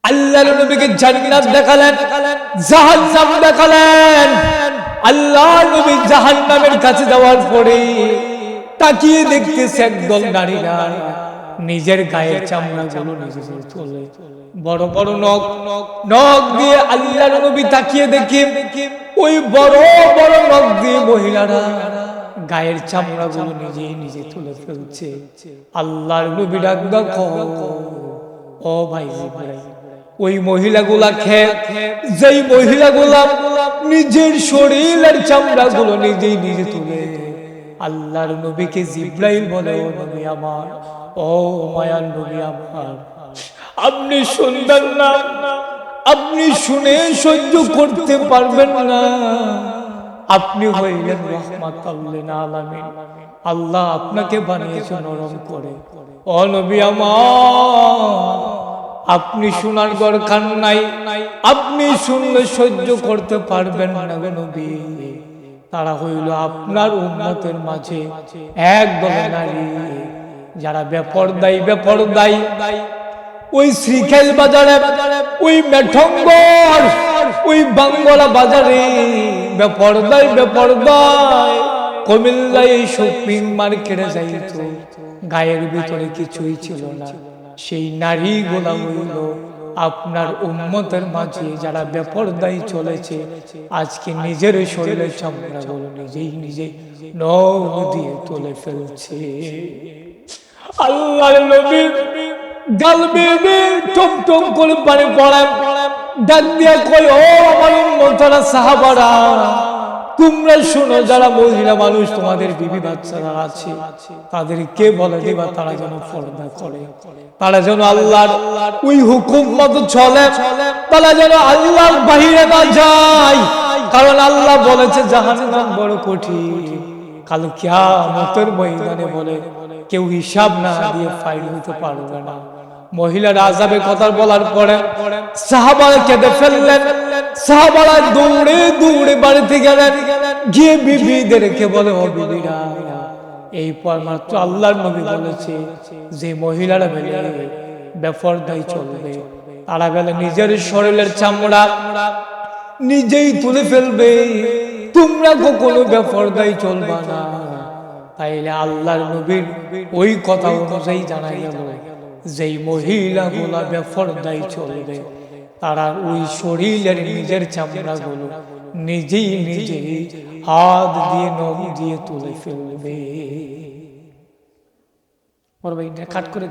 আল্লাহর নবীকে জান্নাত দেখালেন, জাহান্নাম দেখালেন। আল্লাহর নবী জাহান্নামের কাছে যাওয়ার পরে তাকিয়ে দেখতেছে একদল নারীরা নিজের গায়ের চামড়াগুলো নিজে তোলে, বড় বড় নখ নখ দিয়ে। আল্লাহর নবী তাকিয়ে দেখে ওই বড় বড় নখ দিয়ে মহিলারা গায়ের চামড়াগুলো নিজেই নিজে তুলে ফেলছে। আল্লাহর নবী ডাক দেখো, ও ভাই জিবরাইল, ওই মহিলাগুলা যেই মহিলাগুলা নিজের শরীরের চামড়াগুলো নিজেই নিজে তুলে, আল্লাহর নবীকে জিবরাইল বলে, ও নবী আমার, ও মায়ার নবী আমার, আপনি শুনবেন না, আপনি শুনে সহ্য করতে পারবেন না, আপনি হইলেন রাহমাতুল লিল আলামিন, আল্লাহ আপনাকে বানিয়েছে নরম করে। ও নবী আমার, আপনি শোনার দরকার নাই, আপনি শুনলে সহ্য করতে পারবেন না গো নবী। তারা হইল আপনার উম্মতের মাঝে একদল নারী যারা বেপরদাই ওই শ্রীখেল বাজারে, ওই মেঠঙ্গর, ওই বাঙ্গলা বাজারে বেপরদাই কুমিল্লায় এই শপিং মার্কেটে যাইতো, গায়ের ভিতরে কিছুই ছিল না। সেই নারীগুলা হইল আপনার উম্মতের মাঝে যারা বেপরদাই চলেছে, আজকে নিজের শরীরের চামড়াগুলো নিজেই নখ দিয়ে তুলে ফেলছে। আল্লাহর নবী গাল বেয়ে টম টম করে পানি পড়ায়, ডাক দিয়া কই, ও আমার উম্মতরা, সাহাবারা, তোমরা শোনো, যারা মহিলা মানুষ তোমাদের বিবি বাচ্চারা আছে তাদেরকে বলে দিবা তারা যেন পর্দা করে, তারা যেন আল্লাহর ওই হুকুম মতো চলে, তারা যেন আল্লাহর বাহিরে না যায়। কারণ আল্লাহ বলেছে জাহান্নাম বড় কঠিন, কাল কিয়ামতের ময়দানে বলে কেউ হিসাব না দিয়ে ফাইল হইতে পারবে না। মহিলার আযাবের কথা বলার পরে সাহাবারা কেঁদে ফেললেন। সাহাবারা দৌড়ে দৌড়ে বাড়িতে গেলেন, গিয়ে বিবিদেরকে বলে, ও বিবিরা, এই পর মাত্র আল্লাহর নবী বলেছে যে মহিলারা বেলে বেপরদাই চলবে, তারা বেলে নিজের শরীরের চামড়া নিজেই তুলে ফেলবে, তোমরা কখনো বেপরদাই চলবা না। তাইলে আল্লাহর নবীর ওই কথা অনুযায়ী জানা গেল যেই মহিলাগুলা বেপরদাই চলবে তারা ওই শরীরের নিজের চামড়াগুলো নিজেই হাত দিয়ে নখ দিয়ে তুলে ফেলবে। কাট করে